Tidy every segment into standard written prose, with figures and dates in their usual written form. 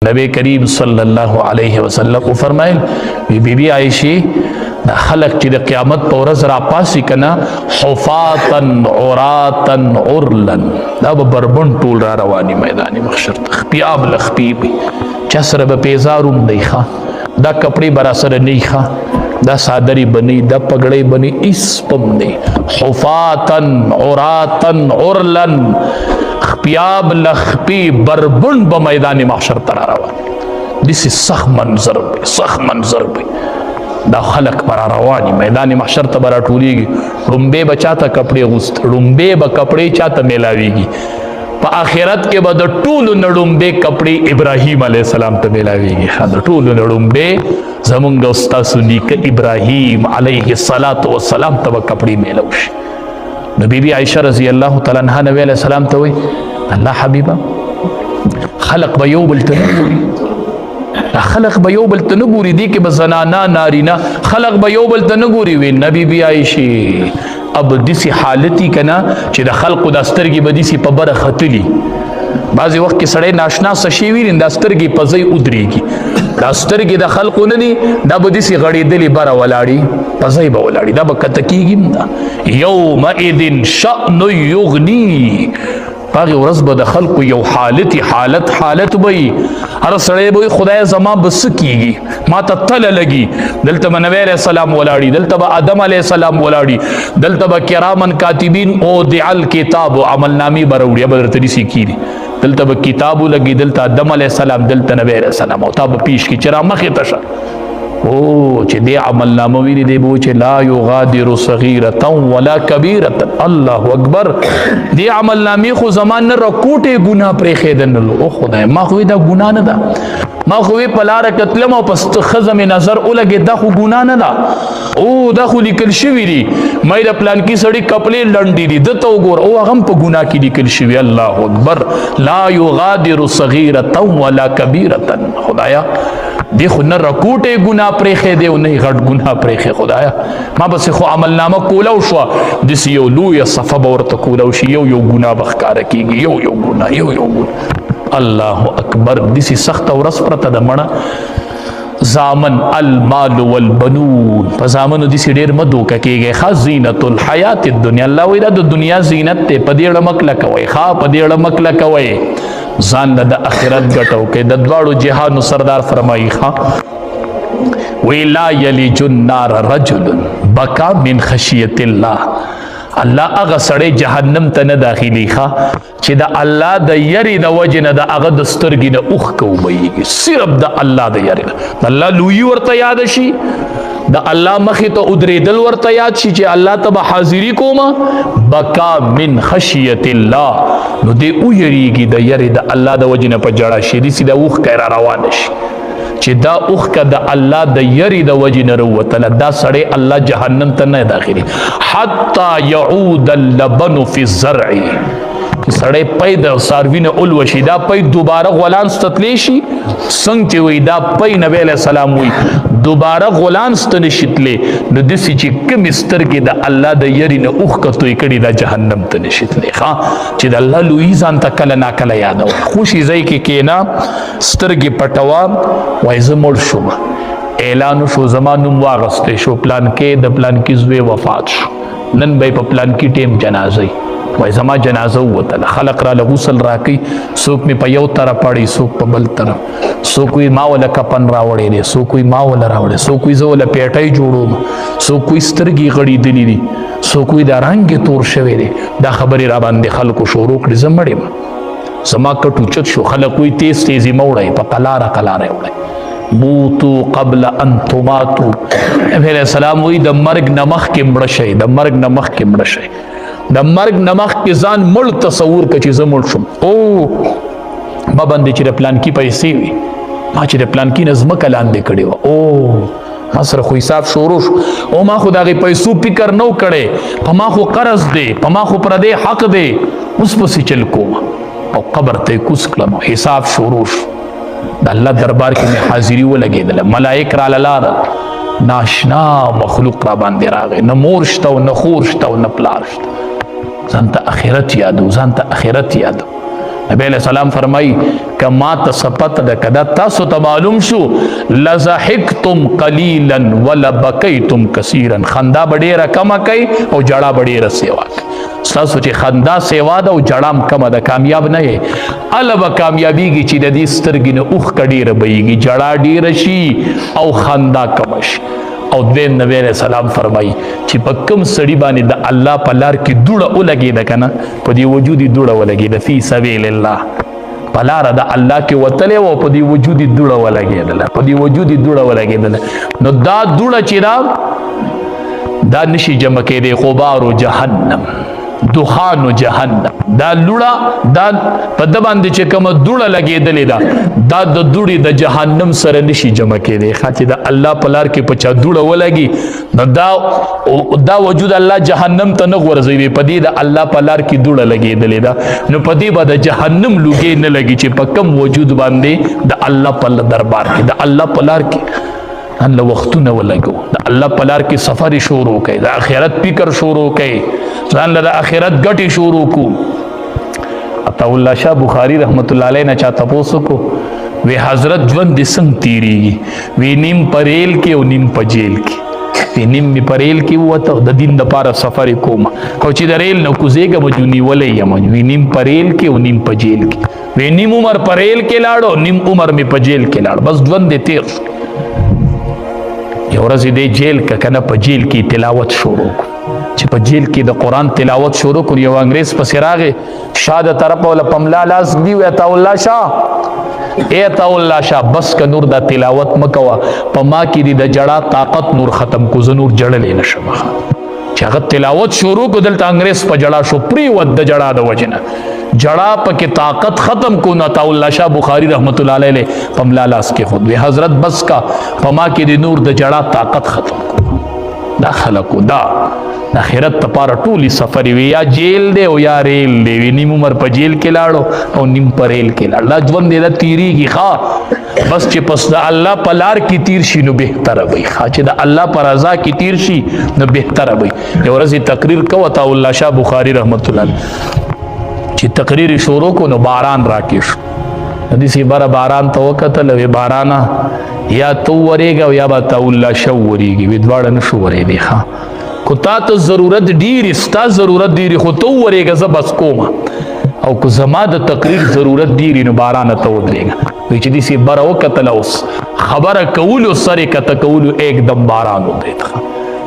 نبی کریم صلی الله علیه وسلم کو فرمایل بی بی عائشہ دا خلق چې د قیامت په ورځ را پاسي کنا حفاتن عراتن عرلن دا به بربند ټول را رواني میدان محشر ته خپیاب لخپیب چا سره به پیزاروم دی ښه دا کپڑے برا سره نه ښه دا صادری بنی دا پګړې بنی اس پم دی حفاتن عراتن عرلن خپیاب لخپی بربند به میدان محشر ته روان دي سخت منظر به دا خلق پر رواني میدان محشر ته برا ټولیږي رومبه بچاته کپڑے غوست رومبه به کپڑے چاته میلاویږي په آخرت کې به د ټولو نړومبه کپڑے ابراهیم علیه السلام ته میلاویږي د ټولو نړومبه زمونږ استاد نیک ابراهیم علیه السلام ته کپڑے میلاوشي نو بیبی عائشہ رضی الله تعالی عنها نبی علیہ السلام ته وی الله حبیبا خلق به یو بل ته نګوري دي کې به زنانا نارینا خلق به یو بل ته نګوري وی نبی بی عائشہ اب دسی حالتی کنا چې د خلقو د سترګې به دسی په بره ختلی بعضی وخت کې سړی ناشنا سشي وی د سترګې په ځای ودرېږي د سترګې د خلقو نه دي دا به دسی غړېدلې بره ولاړي په ځای به ولاړي دا به کته کېږي دا یومئذ شأن یغنی هغه ورځ به د خلقو یو حالت وي هر سړی به خدای زما بس کیږي ما ته تل لګي دلته نبی علیہ السلام ولاړي دلته آدم علیہ السلام ولاړي دلته کرامن کاتبین او دعل کتاب عمل نامی بروړي بدرته دي کیږي دلته کتاب لګي دلته آدم علیہ السلام دلته نبی علیہ السلام او تاب پیش کی چر مخه تشه او چې دې عمل نامه ویلي دی بو چې لا یغادر صغیرة ولا کبیرة الله اکبر دې عمل نامه خو زمان نه رکوټه ګناه پرې خېدنل او خدای ما خو دا ګناه نه ده ما خو په لار کتلم او پس خزم نظر ولګي دا خو ګناه نه ده او دا خو لیکل شوی دی مې د پلان کې سړی کپلې لنډې دي دته وګور او هغه په ګناه کې لیکل شوی الله اکبر لا یغادر صغیرة ولا کبیرة خدایا دی خو نه رکوټه ګناه پرېخې دی او نه غټ ګناه پرېخې خدایا ما بس خو عمل نامه کوله شو دس یو لوی صفه ورته کوله شي یو ګناه بخکاره کیږي یو ګناه الله اکبر دسی سخت ورځ پرته د مړه زامن المال والبنون په زامنو دسی ډیر مدوکه کېږي خزینت الحیات الدنیا الله وی دا د دنیا زینت ته پدې ړمک لکوي پدې ړمک لکوي ځان د اخرت ګټو کې د دواړو جهانو سردار فرمایي وی لا یلج النار رجل بکا من خشیت الله الله هغه سړی جهنم ته نه داخلي چې د الله د یری د وجه نه د هغه د سترګې نه اوښ کوبیږي صرف د الله د یری د الله لوی ورته یاد شي د الله مخې ته ودرېدل ورته یاد شي چې الله ته به حاضري کومه بکا من خشیت الله نو دې ویریږي د یری د الله د وجه نه په جړه شي دې سیده اوښ کوي را روان شي چې دا اوخ د الله د یری د وجه نه وروتله دا سړی الله جهنم ته نه داخلي حتی یعود اللبن فی الزرع چې سړی پی د څاروي نه الوشي دا پی دوباره غولان ستتلی شي څنګه چې وایي دا پی نبی علیه السلام وایي دوباره غولان ستنه شتلی نو داسې چې کومې سترګې د الله د یری نه اوښ کتوی کړي دا جهنم ته نه شتلی چې د الله لوی ځان ته کله ناکله یادوه خوشي ځای کې کېنه سترګې پټوه وایي زه مړ شوم اعلان شو زما نوم واغستی شو پلان کې د پلان کې زوی وفات شو نن به په پلان کې ټیم جنازه وای زما جنازه وته خلق را له غسل راکې څوک می په یو طرف پړی څوک په بل طرف څوک وی ما ولا کپن راوړې دي څوک وی ما ولا راوړې څوک وی زه ولا پیټای جوړوم څوک وی سترګې غړې دلی دي څوک وی دا رنگ تور شوی دی دا خبرې را باندې خلکو شروع کړي زمړې زما کټو چت شو خلک وی تیزی موړی په قلاره وړي موتو قبل ان تماتو نبی علیہ السلام وی د مرګ نمخ کې مړ شي د مرګ نمخ کې مړ شي د مرګ نمخ کې ځان مړ تصور کړي چې زه مړ شم او ما باندې چې د پلان کې پیسې وي ما چې د پلان کې نظم کلاندې کړي و او ما سره خو حساب شروع شو او ما خو دغه پیسو فکر نو کړي په ما خو قرض دی په ما خو پر دې حق دی اوس پسې چل کوم او قبر ته کوس کړم حساب شروع شو د الله دربار کې مې حاضری ولګېدله ملائک را لاله ناشنا مخلوق را باندې راغی نه مور شته او نه خور شته او نه پلار شته ځان ته اخرت یادو نبی علیہ السلام فرمائی که ما ته سپت ده کدا تاسو ته معلوم شو لزحکتم قلیلا ولبکیتم کثیرا، خندا به ډیره کمه کوي او جړه به ډیره سیوا کوي. ستاسو چې خندا سیوا ده او جړه کمه ده کامیاب نه یې. هله به کامیابیږي چې د دې سترګې نه اوښکه ډیره بهیږي، جړه ډیره شي او خندا کمه شي. او دویم نبی علیہ السلام فرمائی چې په کوم سړي باندې د الله په لار کې دوړه ولګېده که نه، په دې وجود یې دوړه ولګېده، فی سبیل الله، په لاره د الله کې وتلی و او په دې وجود یې دوړه ولګېدله، په دې وجود یې دوړه ولګېدله. نو دا دوړه چې دا نشي جمع کېدی، غبار جهنم، دخان جهنم، دا لوړه دا په د باندې چې کومه دوړه لګېدلې ده دا د دوړې د جهنم سره نشي جمع کېدی. چې د الله په لار کې په چا دوړه ولګي نو دا وجود الله جهنم ته نه غورځوي، په دې د الله په لار کې دوړه لګېدلې ده نو په دې به د جهنم لوګې نه لګي چې په کوم وجود باندې د الله په دربار کې د الله په لار کې الله وختونه ولګو، د الله په لار کې سفر شروع کړي، د آخرت فکر شروع کړي، ځان له د آخرت ګټې شروع کو. عطا الله شاه بخاری رحمت الله علیه نه چا تپوسو کو وی حضرت ژوند دې څنګه تیریږي؟ وی نیم په ریل کې او نیم په جیل کې. وی نیم مې په ریل کې وته د دین دپاره سفر کوم، خو چې د ریل نه کوزېږم جو نیولی یم. وی نیم په ریل کې او نیم په جیل کې. وی نیم عمر په ریل کې لاړو، نیم عمر مې په جیل کې لاړ، بس ژوند دې تیر شو. یو ورځ دې جیل که کنه په جیل کې تلاوت شروع کو، چې په جیل کې د قرآن تلاوت شروع کړ. یو انګریز پسې راغی، شاه د طرف ولا پملا لاس دی و عطا الله شاه، اے عطا الله شاه بس که نور دا تلاوت مکوه، په ما کې دی د جړه طاقت نور ختم کو، زه نور جړلی نشم. چې هغه تلاوت شروع کو دلته انګریز په جړه شو، پریوت د جړه د وجې نه جړه پکې طاقت ختم کو. نو عطا الله شاه بخاری رحمت الله علیه پملا لاس کې خود وی حضرت بس کا په ما کې دی نور د جړه طاقت ختم کو. دا خلقو دا آخرت تپاره ټولي سفر وي، یا جیل دی او یا ریل دی. وی نیم عمر په جیل کې لاړو او نیم په ریل کې لاړ. دا ژوند دی دا تیریږي ښه، بس چې پس د الله په لار کې تیر شي نو بهتره وي. ښه چې د الله په رضا کې تیر شي نو بهتره وي. یو ورځ تقریر کو عطا الله شاه بخاری رحمت الله چې تقریر شروع کو نو باران راکې شو. حدیث بره باران ته وکتل، وی بارانه یا تو ورېږه او یا به عطا الله شاه ورېږي. وی دواړه نه شو ورېدی. ښه کو تا ته ضرورت ډیری، ستا ضرورت ډیری، خو تو ورېږه زه بس کومه، او که زما د تقریر ضرورت ډیری نو بارانه ته ودرېږه. وی چې داسې بره وکتله اوس خبره کولو سر یې کته کولو ایکدم باران ودرېد.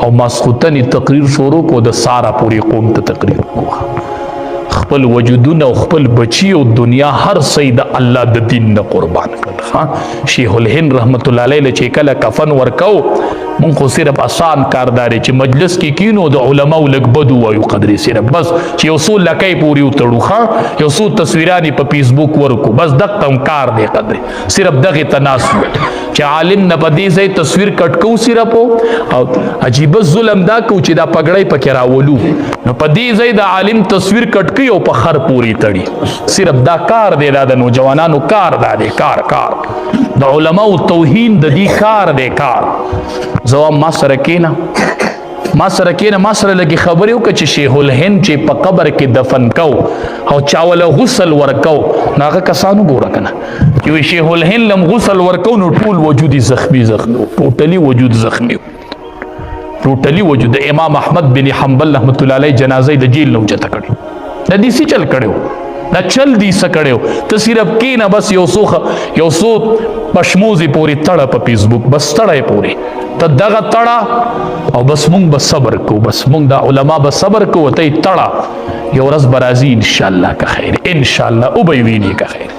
او ماسخوتن تقریر شروع کو، د ساره پورې قوم ته تقریر کو. خپل وجودونه او خپل بچی او دنیا هر څه د الله د دین نه قربان کړل. شیخ الهند رحمت الله علیه چې کله کفن ورکو، مونږ خو صرف آسان کارداري چې مجلس کې کینو د علماو لږ بدو وایو قدرې صرف، بس چې یو څو لکۍ پورې وتړو، ښه یو څو تصویرانې په فیسبوک ورکو، بس دغه هم کار دی قدرې، صرف دغې ته ناست چې عالم نه په دې ځای تصویر کټ کوو صرف، او عجیبه ظلم دا کوو چې دا پګړۍ پکې راولو، نو په دې ځای د عالم تصویر کټ کوي او په خر پورې تړي. صرف دا کار دی، دا د نوجوانانو کار دا دی، کار د علماو توهین د دې کار دی. کار زوام ما سره کېنه، ما سره لږې خبرې وکړه چې شیخ الهند چې په قبر کې دفن کو او چاوله غسل ورکو، نو هغه کسانو ګوره که نه چې شیخ الهند لم غسل ورکو نو ټول وجود زخمی ټوټلی وجود زخمی، ټوټلی وجود. د امام احمد بن حنبل رحمت الله علیه جنازه د جیل نه اوچته کړې، د دې څه چل کړی دا چل دی څه کړی. ته صرف کېنه بس یو څو پشموزې پورې تړه په فیسبوک، بس تړه پورې ته دغه تړه او بس مونږ به صبر کوو، بس مونږ د علما به صبر کوو، ته یې تړه، یو ورځ به راځي انشاءالله که خیر، انشاءالله او به یې وینې که خیر.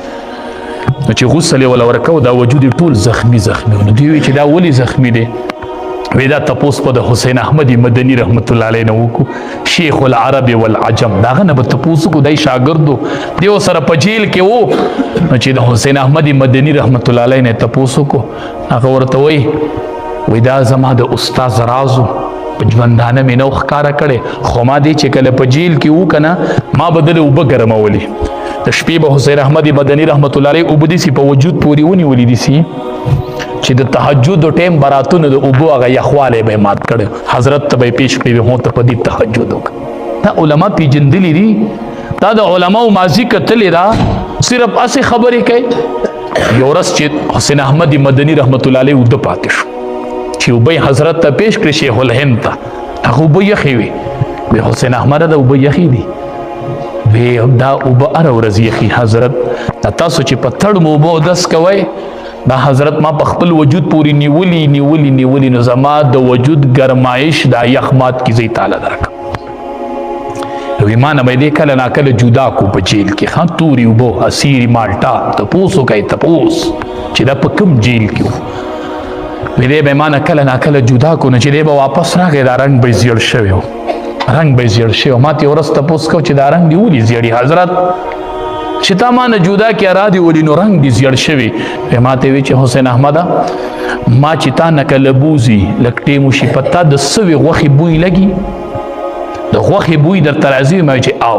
نو چې غسل یې وله ورکو دا وجود یې ټول زخمي نو دوی وایي چې دا ولې زخمي دی؟ وی دا تپوس په د حسین احمد مدني رحمت الله علیه نه وکړو، شیخ العرب والعجم، د هغه نه به تپوس وکړو، دی شاګردو دی ورسره په جیل کې و. نو چې د حسین احمد مدني رحمت الله علیه نه تپوس وکړو، هغه ورته وی دا زما د استاز رازو په ژوندانه مې نو ښکاره کړی، خو ما دی چې کله په جیل کې و که نه ما به دله اوبه ګرمولې. د شپې به حسین احمد مدني رحمت الله علیه اوبه داسې په وجود پورې ونیولې داسې چې د تهجد ټیم براتونه د اوبو هغه یخوالی به یې مات کړی، حضرت ته به یې پیش کړی هو ته په دې تهجد وکړه. دا علما پیژندلي دي، دا د علماو ماضي کتلې ده صرف اسې خبرې کوي. یو ورځ چې حسین احمد مدني رحمت الله علیه وده پاتې شو چې اوبه حضرت ته پیش کړي شیخ الهند ته. هغه اوبه یخې وي. وی حسین احمد دا اوبه یخې دي؟ وی دا اوبه هره ورځ یخي حضرت. دا تاسو چې په تړ مو اوبه اودس کوئ دا حضرت ما په خپل وجود پورې نیولي نو زما د وجود ګرمایش دا یخ مات کی زی تعالی درک. وی ما نه به کله ناکله جدا کو په جیل کې خان توري اوبه اسیری مالټا تپوسو کوي تپوس چې دا په کوم جیل کې وی دې به ما نه کله ناکله جدا کو نه چې دې به واپس راغی دا رنگ به زیړ شوی رنگ به زیړ شوی. ما ته ورسته تپوس کو چې دا رنگ دی ولي زیړی حضرت چې تا ما نه جدا کې را دي ولي نو رنگ دی زیړ شوی. ما ته وی چې حسین احمد ما چې تا نه کله بوزي لکټې مو شي پتا د سوي غوخي بوی لګي د غوخي بوی در ترازی ما چې آو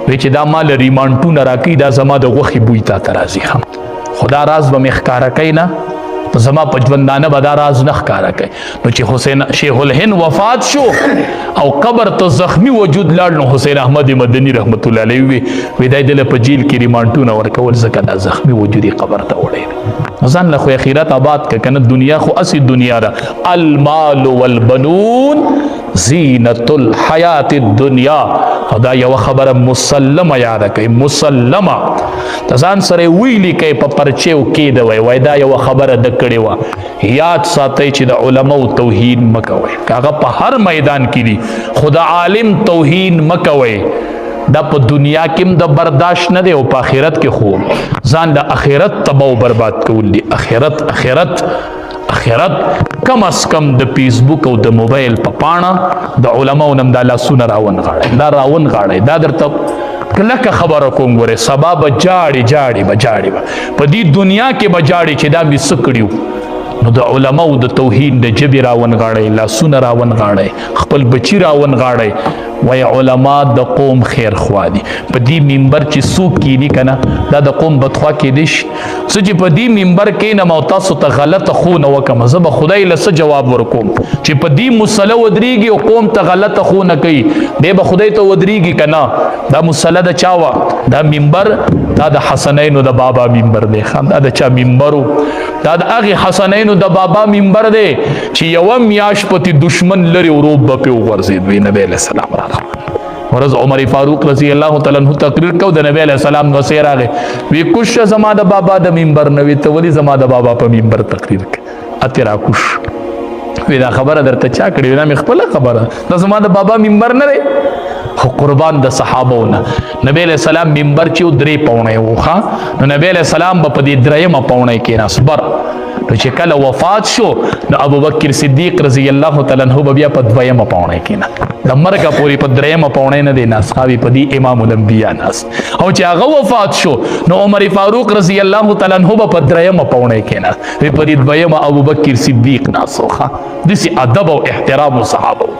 وی چې دا مال ریمانټونه راکې دا زما د غوخي بوی تا ترازی هم خدا راز به مخکاره کینا زما پجوندانه به دا راز نه ښکاره کوي. نو چې حسین شیخ الهند وفات شو او قبر ته زخمی وجود لاړ نو حسین احمد مدني رحمت الله علیه وی دای دله په جیل کې ریمانټونه ورکول ځکه دا زخمی وجودي قبر ته وړي. ځان له خو اخرت آباد ک کنه دنیا خو اسی دنیا را المال والبنون زینت الحیات الدنیا. خدا یو خبره مسلمه یاد کوي مسلمه ځان سره ویلی کوي په پرچیو کې دی وای دا یو خبره د کړي وا یاد ساتي چې د علماء توهین مکوي هغه په هر میدان کې دي خدا عالم توهین مکوي. دا په دنیا کې د برداشت نه دی او په آخرت کې خو ځان د آخرت تباہ برباد کول دي. آخرت کم از کم د فیسبوک او د موبایل په پاڼه د علماو نم د لاسونه راون غاړي دا درته کلکه خبره کوم ګوره سبا به جاړي په دې دنیا کې به جاړي چې دا مې څه کړیو. نو د علماو د توهین د جبې راون غاړي لاسونه راون غاړي خپل بچی راون غاړي. وای علما د قوم خیر خوا دي په دې منبر چې څوک کینی کنه دا د قوم بدخوا کې دي چې په دې منبر کې نه مو تاسو ته غلطه خو نه وکم زه به خدای له څه جواب ورکوم چې په دې مسله ودرېږي او قوم ته غلطه خو نه کوي دی به خدای ته ودرېږي کنه. دا مسله د چاوا دا منبر دا د حسنینو د بابا منبر دی خان دا د چا منبرو دا د هغه حسنینو د بابا منبر دی چې یو میاش پتی دشمن لري وروب په ورزید وی نبی علیہ السلام ورځ عمر فاروق رضی الله تعالی عنہ تقریر کو د نبی علیہ السلام نو سیر راغی وی کوش زما د بابا د منبر نو ته ولی زما د بابا په منبر تقریر ک اترا کوش وی دا خبره درته چا کړی نه خپل خبره د زما د بابا منبر نه دی خو قربان د صحابهونه نبی علیہ السلام منبر چې درې پاونه وخا نو نبی علیہ السلام په دې درېمه پاونه کې نصبر نو چې کله وفات شو نو ابوبکر صدیق رضی الله تعالی عنہ بیا په دویمه پاونه کې نه د مرګ پوری په درېمه پاونه نه دی ناس خاوی په دې امام الانبیاء ناس او چې هغه وفات شو نو عمر فاروق رضی الله تعالی عنہ په درېمه پاونه کې نه په دې دویمه ابوبکر صدیق ناسوخه دسی ادب او احترام صحابه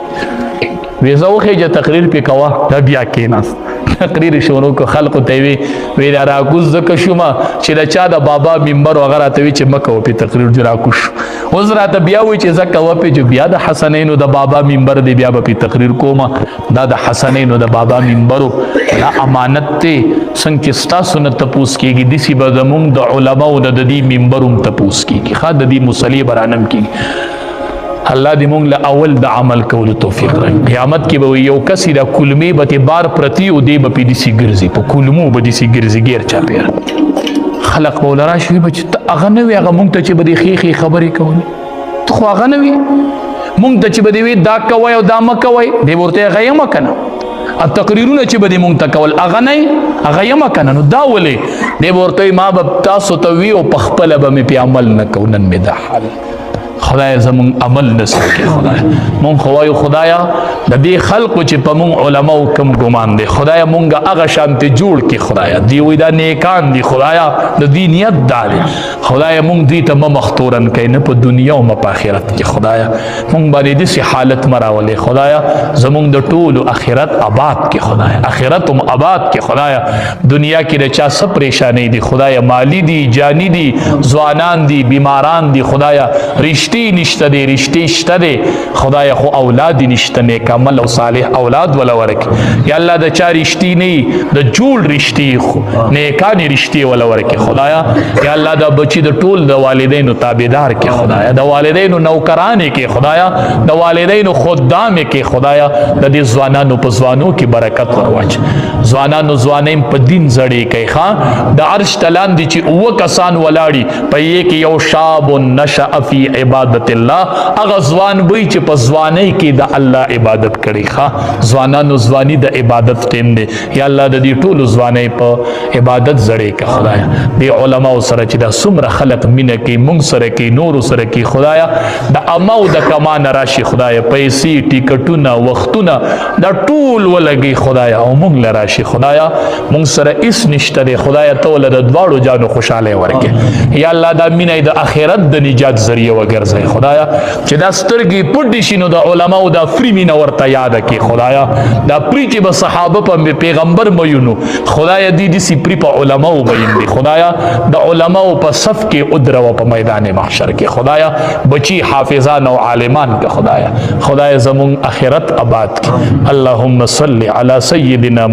ویزوخه چې تقریر پې کوا دا بیا کېناست تقریر شروع کو خلق ته وی دا راکوز زکه شوما چې دا چا د بابا منبر وغیرہ ته وی چې مکه په تقریر جرا کوش اوس راته بیا وی چې زکه و په جو بیا د حسنینو د بابا منبر دی بیا په تقریر کوما دا د حسنینو د بابا منبر دا امانت ته څنګه چې ستا سنت تپوس کیږي دسی به زمونږ د علماو د دې منبروم تپوس کیږي خا د دې مصلی برانم کیږي. الله دې مونږ له اول د عمل کولو توفیق راکړي. قیامت کې به یو کس دا کلمې به بار پرتی او دی به دې سي ګرځي په کلمو به دې سي ګرځي غیر چا پیر خلق بوله راشي بچ هغه نه وي هغه مونږ ته چې به دې خېخي خبرې کوي ته خو هغه نه وي مونږ ته چې به دې وي دا کوي او دا مکوي دې ورته غیم کنه التقریرونه چې به دې مونږ ته کول هغه نه هغه یم کنه نو دا ولې دې ورته ما به تاسو ته وی او په خپل به مې په عمل نه کونن مې دا حال خدای زمون عمل نسو کې خدای مون خوایو خدایا د دې خلقو چې په مون علماء کم ګمان دي خدای مونږه هغه شانته جوړ کې خدایا دی وې دا نیکان دي خدایا د دې نیت دالي خدای مونږ دې ته مختورن کین په دنیا او په آخرت کې خدایا مونږ باندې دې حالت مراولې خدایا زمون د ټول آخرت آباد کې خدایا آخرت هم آباد کې خدایا دنیا کې د چا څه پریشانی دي خدایا مالی دي جانی دي ځوانان دي بیماران دي خدایا رشتہ رشتي نشته دی رشتي شته دی خدای خو اولاد نشته نیک عمل او صالح اولاد ولا ورک یا الله د چا رشتي نه د جوړ رشتي نیکانی رشتي ولا ورک خدایا یا الله د بچی د ټول د والدینو تابعدار کې خدایا د والدینو نوکران کې خدایا د والدینو خدام کې خدایا د دې ځوانانو په ځوانو کې برکت ورواچ ځوانانو ځوانین په دین زړې کوي ښا د عرش تلان دي چې اوه کسان ولاړي په یې کې یو شاب نشأ فی عبادت الله هغه ځوان وي چې په ځوانۍ کې د الله عبادت کړي ښا ځوانانو ځواني د عبادت ټیم دی یا الله د دې ټولو ځوانۍ په عبادت زړې که خدایا دې علماو سره چې دا څومره خلق مینه کوي مونږ سره کوي نورو سره کوي خدایا د عامه او د کمانه راشي خدایا پیسې ټیکټونه وختونه دا ټول ولګي خدایا او مونږ له راشي خدایا مونږ سره هیڅ نشته دی خدایا ته له د دواړو جانو خوشحاله ورکې یا الله دا مینه د آخرت د نجات ذریعہ وګرځي خدایا چې دا سترګې پټې شي نو د علماو دا فری مینه ورته یاد کړي خدایا دا پری چې به صحابه په پیغمبر مینو خدایا دې دې سی پری په علماو باندې خدایا د علماو په صف کې ادرو په میدان محشر کې خدایا بچی حافظان او عالمان کې خدایا زمون آخرت آباد کی اللهم صل علی سیدنا